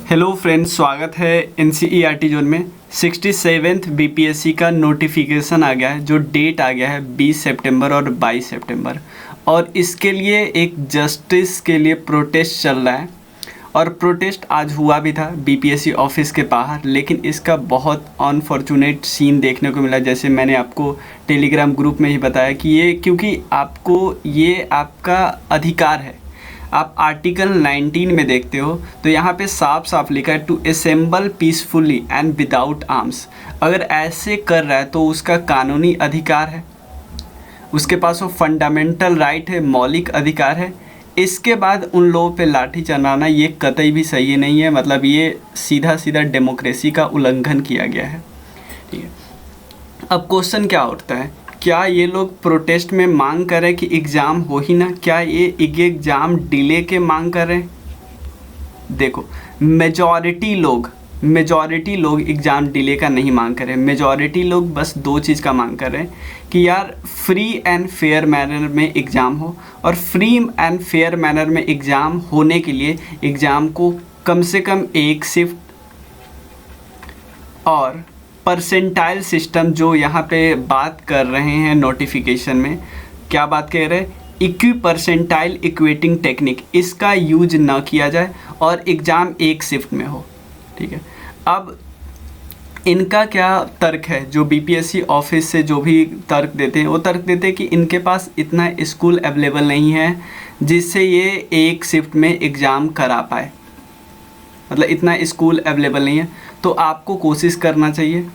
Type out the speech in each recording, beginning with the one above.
Hello friends, स्वागत है NCERT zone में। 67th बीपीएससी का नोटिफिकेशन आ गया है, जो डेट आ गया है 20 सितंबर और 22 सितंबर, और इसके लिए एक जस्टिस के लिए प्रोटेस्ट चल रहा है। और प्रोटेस्ट आज हुआ भी था बीपीएससी ऑफिस के बाहर, लेकिन इसका बहुत अनफॉर्चुनेट सीन देखने को मिला। जैसे मैंने आपको टेलीग्राम ग्रुप में ही बताया कि ये क्योंकि ये आपका अधिकार है। आप आर्टिकल 19 में देखते हो तो यहाँ पे साफ साफ लिखा है to assemble peacefully and without arms. अगर ऐसे कर रहा है तो उसका कानूनी अधिकार है, उसके पास वो फंडामेंटल राइट है, मौलिक अधिकार है। इसके बाद उन लोगों पे लाठी चलाना ये कतई भी सही नहीं है। मतलब ये सीधा सीधा डेमोक्रेसी का उल्लंघन किया गया है। ठीक है, अब क्वेश्चन क्या उठता है, क्या ये लोग प्रोटेस्ट में मांग कर रहे हैं कि एग्ज़ाम हो ही ना? क्या ये एग्ज़ाम डिले के मांग कर रहे हैं? देखो, मेजॉरिटी लोग एग्ज़ाम डिले का नहीं मांग कर रहे हैं। मेजॉरिटी लोग बस दो चीज़ का मांग कर रहे हैं कि यार फ्री एंड फेयर मैनर में एग्ज़ाम हो, और फ्री एंड फेयर मैनर में एग्ज़ाम होने के लिए एग्ज़ाम को कम से कम एक शिफ्ट और परसेंटाइल सिस्टम, जो यहाँ पे बात कर रहे हैं नोटिफिकेशन में, क्या बात कह रहे हैं, इक्वी परसेंटाइल इक्वेटिंग टेक्निक, इसका यूज ना किया जाए और एग्ज़ाम एक शिफ्ट में हो। ठीक है, अब इनका क्या तर्क है? जो बीपीएससी ऑफिस से जो भी तर्क देते हैं, वो तर्क देते हैं कि इनके पास इतना स्कूल अवेलेबल नहीं है जिससे ये एक शिफ्ट में एग्ज़ाम करा पाए। मतलब इतना स्कूल अवेलेबल नहीं है, तो आपको कोशिश करना चाहिए।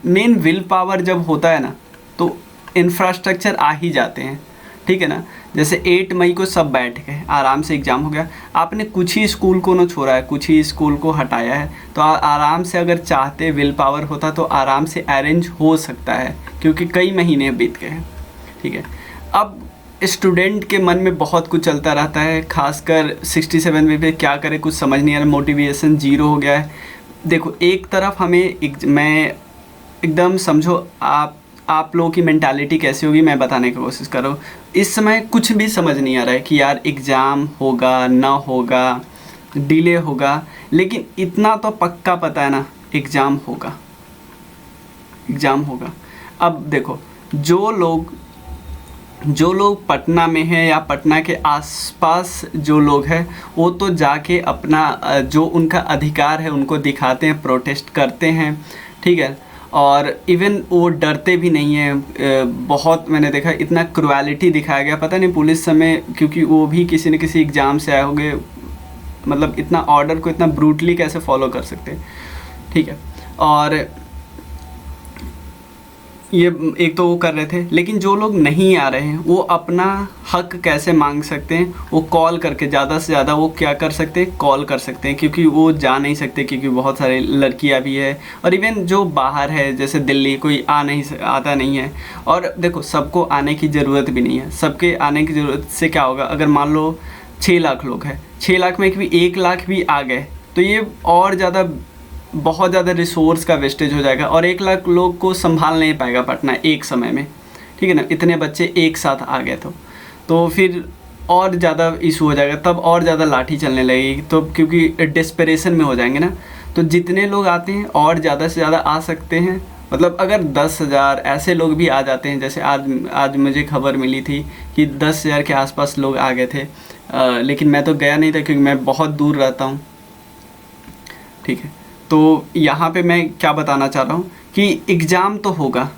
मेन विल पावर जब होता है ना, तो इंफ्रास्ट्रक्चर आ ही जाते हैं। ठीक है ना, जैसे 8 मई को सब बैठ गए, आराम से एग्ज़ाम हो गया। आपने कुछ ही स्कूल को ना छोड़ा है, कुछ ही स्कूल को हटाया है, तो आराम से अगर चाहते विल पावर होता तो आराम से अरेंज हो सकता है, क्योंकि कई महीने बीत गए हैं। ठीक है, अब स्टूडेंट के मन में बहुत कुछ चलता रहता है, खासकर 67 में भी क्या करे कुछ समझ नहीं आ रहा, मोटिवेशन जीरो हो गया है। देखो, एक तरफ मैं एकदम समझो आप लोगों की मेंटालिटी कैसी होगी मैं बताने की कोशिश कर रहा हूँ। इस समय कुछ भी समझ नहीं आ रहा है कि यार एग्ज़ाम होगा ना होगा, डिले होगा, लेकिन इतना तो पक्का पता है ना, एग्ज़ाम होगा। अब देखो, जो लोग पटना में हैं या पटना के आसपास जो लोग हैं, वो तो जाके अपना जो उनका अधिकार है उनको दिखाते हैं, प्रोटेस्ट करते हैं। ठीक है, और इवन वो डरते भी नहीं हैं। बहुत मैंने देखा इतना क्रुएलिटी दिखाया गया, पता नहीं पुलिस समय, क्योंकि वो भी किसी न किसी एग्ज़ाम से आए होंगे, मतलब इतना ऑर्डर को इतना ब्रूटली कैसे फॉलो कर सकते हैं। ठीक है, और ये एक तो वो कर रहे थे, लेकिन जो लोग नहीं आ रहे हैं वो अपना हक कैसे मांग सकते हैं? वो कॉल करके, ज़्यादा से ज़्यादा वो क्या कर सकते हैं, कॉल कर सकते हैं, क्योंकि वो जा नहीं सकते, क्योंकि बहुत सारे लड़कियां भी है, और इवन जो बाहर है जैसे दिल्ली, कोई आता नहीं है। और देखो, सबको आने की ज़रूरत भी नहीं है। सबके आने की ज़रूरत से क्या होगा, अगर मान लो 6 लाख लोग हैं, 6 लाख में भी 1 लाख भी आ गए तो ये और ज़्यादा, बहुत ज़्यादा रिसोर्स का वेस्टेज हो जाएगा, और 1 लाख लोग को संभाल नहीं पाएगा पटना एक समय में। ठीक है ना, इतने बच्चे एक साथ आ गए तो फिर और ज़्यादा इशू हो जाएगा, तब और ज़्यादा लाठी चलने लगेगी, तो क्योंकि डेस्परेशन में हो जाएंगे ना। तो जितने लोग आते हैं और ज़्यादा से ज़्यादा आ सकते हैं। मतलब अगर 10,000 ऐसे लोग भी आ जाते हैं, जैसे आज मुझे खबर मिली थी कि 10,000 के आसपास लोग आ गए थे, लेकिन मैं तो गया नहीं था क्योंकि मैं बहुत दूर रहता हूँ। ठीक है, तो यहाँ पे मैं क्या बताना चाह रहा हूँ कि एग्ज़ाम तो होगा।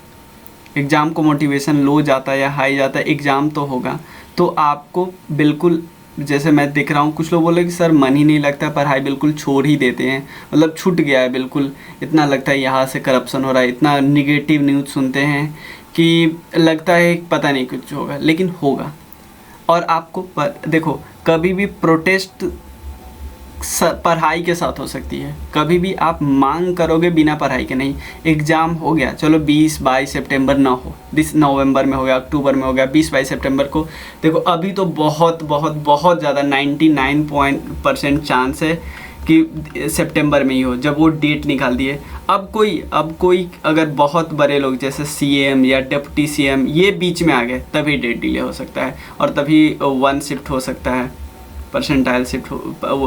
एग्ज़ाम को मोटिवेशन लो जाता है या हाई जाता है, एग्ज़ाम तो होगा। तो आपको बिल्कुल, जैसे मैं देख रहा हूँ कुछ लोग बोले कि सर मन ही नहीं लगता, पढ़ाई बिल्कुल छोड़ ही देते हैं, मतलब छूट गया है बिल्कुल, इतना लगता है यहाँ से करप्शन हो रहा है, इतना निगेटिव न्यूज़ सुनते हैं कि लगता है पता नहीं कुछ होगा, लेकिन होगा। और आपको देखो, कभी भी प्रोटेस्ट पढ़ाई के साथ हो सकती है, कभी भी आप मांग करोगे बिना पढ़ाई के नहीं। एग्ज़ाम हो गया, चलो 20-22 सितंबर ना हो, नवंबर में हो गया, अक्टूबर में हो गया, 20-22 सितंबर को देखो, अभी तो बहुत बहुत बहुत ज़्यादा 99% चांस है कि सितंबर में ही हो, जब वो डेट निकाल दिए। अब कोई अगर बहुत बड़े लोग जैसे सीएम या डिप्टी सीएम ये बीच में आ गए, तभी डेट डिले हो सकता है, और तभी 1 शिफ्ट हो सकता है परसेंटाइल शिफ्ट हो,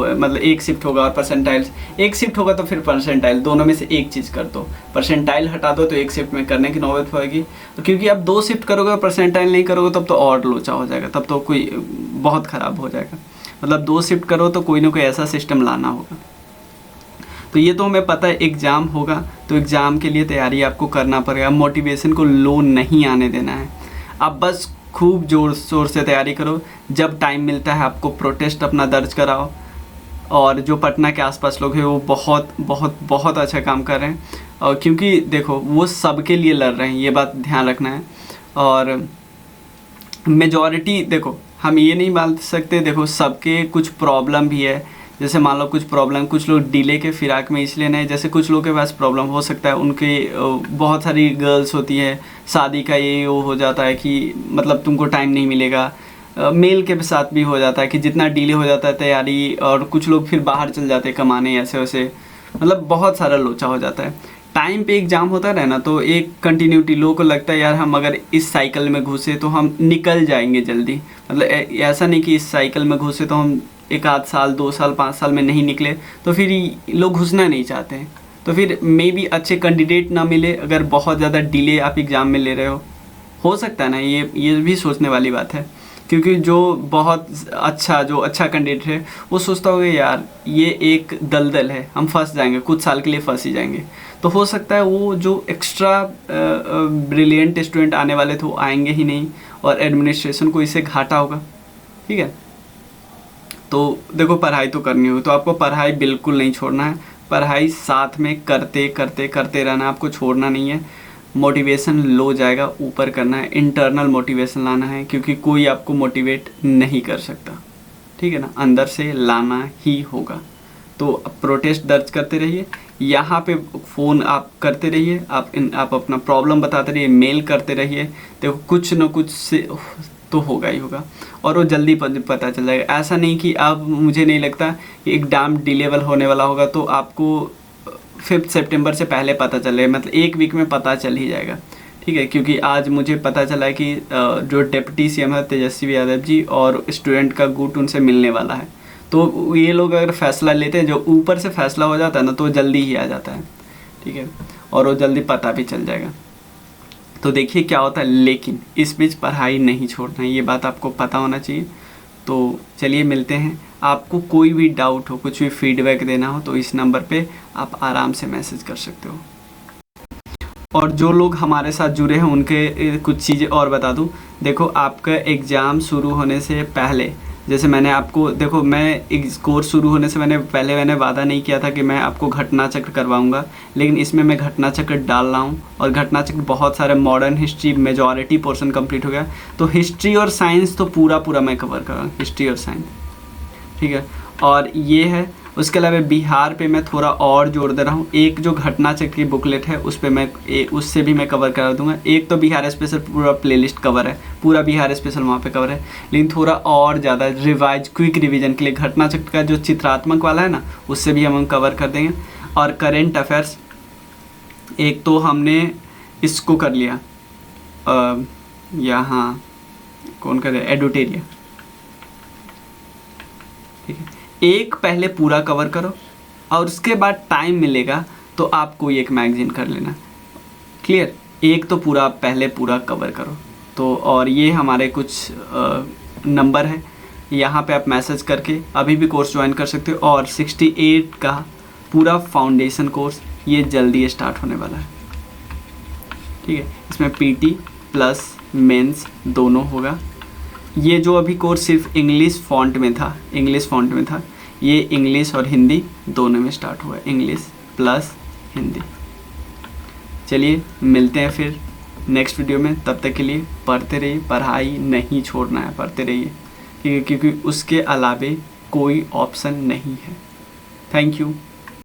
मतलब एक शिफ्ट होगा और परसेंटाइल एक शिफ्ट होगा, तो फिर परसेंटाइल, दोनों में से एक चीज़ कर दो। परसेंटाइल हटा दो तो एक शिफ्ट में करने की नौबत होगी। तो क्योंकि आप 2 शिफ्ट करोगे और परसेंटाइल नहीं करोगे तब तो और लोचा हो जाएगा, तब तो कोई बहुत ख़राब हो जाएगा। मतलब 2 शिफ्ट करो तो कोई ना कोई ऐसा सिस्टम लाना होगा। तो ये तो हमें पता है एग्ज़ाम होगा, तो एग्ज़ाम के लिए तैयारी आपको करना पड़ेगा। मोटिवेशन को लो नहीं आने देना है। आप बस खूब जोर शोर से तैयारी करो। जब टाइम मिलता है आपको प्रोटेस्ट अपना दर्ज कराओ। और जो पटना के आसपास लोग हैं वो बहुत बहुत बहुत अच्छा काम कर रहे हैं, और क्योंकि देखो वो सबके लिए लड़ रहे हैं, ये बात ध्यान रखना है। और मेजॉरिटी देखो, हम ये नहीं मान सकते, देखो सबके कुछ प्रॉब्लम भी है। जैसे मान लो कुछ प्रॉब्लम, कुछ लोग डिले के फिराक में इसलिए नहीं, जैसे कुछ लोगों के पास प्रॉब्लम हो सकता है, उनके बहुत सारी गर्ल्स होती है, शादी का ये वो हो जाता है कि मतलब तुमको टाइम नहीं मिलेगा। मेल के साथ भी हो जाता है कि जितना डिले हो जाता है तैयारी, और कुछ लोग फिर बाहर चल जाते हैं कमाने, ऐसे वैसे, मतलब बहुत सारा लोचा हो जाता है। टाइम पे एग्ज़ाम होता रहे ना तो एक कंटिन्यूटी, लोगों को लगता है यार हम अगर इस साइकिल में घुसे तो हम निकल जाएंगे जल्दी। मतलब ऐसा नहीं कि इस साइकिल में घुसे तो हम 1 आध साल 2 साल 5 साल में नहीं निकले, तो फिर लोग घुसना नहीं चाहते हैं। तो फिर मे बी अच्छे कैंडिडेट ना मिले अगर बहुत ज़्यादा डिले आप एग्ज़ाम में ले रहे हो सकता है ना, ये भी सोचने वाली बात है। क्योंकि जो बहुत जो अच्छा कैंडिडेट है वो सोचता होगा यार ये एक दलदल है, हम फंस जाएंगे, कुछ साल के लिए फंस ही जाएंगे। तो हो सकता है वो जो एक्स्ट्रा ब्रिलियंट स्टूडेंट आने वाले थे वो आएंगे ही नहीं, और एडमिनिस्ट्रेशन को इससे घाटा होगा। ठीक है, तो देखो पढ़ाई तो करनी होगी, तो आपको पढ़ाई बिल्कुल नहीं छोड़ना है। पढ़ाई साथ में करते करते करते रहना, आपको छोड़ना नहीं है। मोटिवेशन लो जाएगा, ऊपर करना है, इंटरनल मोटिवेशन लाना है, क्योंकि कोई आपको मोटिवेट नहीं कर सकता। ठीक है ना, अंदर से लाना ही होगा। तो प्रोटेस्ट दर्ज करते रहिए, यहाँ पे फ़ोन आप करते रहिए, आप अपना प्रॉब्लम बताते रहिए, मेल करते रहिए। देखो कुछ न कुछ से तो होगा ही होगा, और वो जल्दी पता चल जाएगा। ऐसा नहीं कि अब मुझे नहीं लगता कि एग्ज़ाम डिलेवल होने वाला होगा तो आपको 5 सितंबर से पहले पता चले, मतलब 1 वीक में पता चल ही जाएगा। ठीक है, क्योंकि आज मुझे पता चला है कि जो डिप्टी सीएम है तेजस्वी यादव जी और स्टूडेंट का गुट उनसे मिलने वाला है। तो ये लोग अगर फैसला लेते हैं, जो ऊपर से फैसला हो जाता है ना, तो जल्दी ही आ जाता है। ठीक है, और वो जल्दी पता भी चल जाएगा। तो देखिए क्या होता है, लेकिन इस बीच पढ़ाई नहीं छोड़ना है, ये बात आपको पता होना चाहिए। तो चलिए मिलते हैं। आपको कोई भी डाउट हो, कुछ भी फीडबैक देना हो तो इस नंबर पे आप आराम से मैसेज कर सकते हो। और जो लोग हमारे साथ जुड़े हैं उनके कुछ चीज़ें और बता दूं। देखो आपका एग्ज़ाम शुरू होने से पहले, जैसे मैंने आपको, देखो मैं इस कोर्स शुरू होने से मैंने वादा नहीं किया था कि मैं आपको घटना चक्र करवाऊंगा, लेकिन इसमें मैं घटना चक्र डाल रहा हूँ। और घटना चक्र बहुत सारे, modern history majority portion complete हो गया, तो हिस्ट्री और साइंस तो पूरा मैं कवर कर रहा हूँ, हिस्ट्री और साइंस। ठीक है, और ये है। उसके अलावा बिहार पे मैं थोड़ा और जोड़ दे रहा हूँ। एक जो घटना चक्र की बुकलेट है उस पर मैं उससे भी मैं कवर करा दूंगा। एक तो बिहार स्पेशल पूरा प्लेलिस्ट कवर है, पूरा बिहार स्पेशल वहाँ पे कवर है, लेकिन थोड़ा और ज़्यादा रिवाइज, क्विक रिवीजन के लिए घटना चक्र का जो चित्रात्मक वाला है ना, उससे भी हम कवर कर देंगे। और करेंट अफेयर्स, एक तो हमने इसको कर लिया, यहाँ कौन करे, एडुटेरिया। ठीक है, एक पहले पूरा कवर करो, और उसके बाद टाइम मिलेगा तो आप कोई एक मैगजीन कर लेना। क्लियर, एक तो पूरा पहले पूरा कवर करो। तो और ये हमारे कुछ नंबर है, यहाँ पे आप मैसेज करके अभी भी कोर्स ज्वाइन कर सकते हो। और 68 का पूरा फाउंडेशन कोर्स ये जल्दी स्टार्ट होने वाला है। ठीक है, इसमें पीटी प्लस मेंस दोनों होगा। ये जो अभी कोर्स सिर्फ इंग्लिश फॉन्ट में था, ये इंग्लिश और हिंदी दोनों में स्टार्ट हुआ है, इंग्लिश प्लस हिंदी। चलिए मिलते हैं फिर नेक्स्ट वीडियो में। तब तक के लिए पढ़ते रहिए, पढ़ाई नहीं छोड़ना है, पढ़ते रहिए, क्योंकि उसके अलावे कोई ऑप्शन नहीं है। Thank you.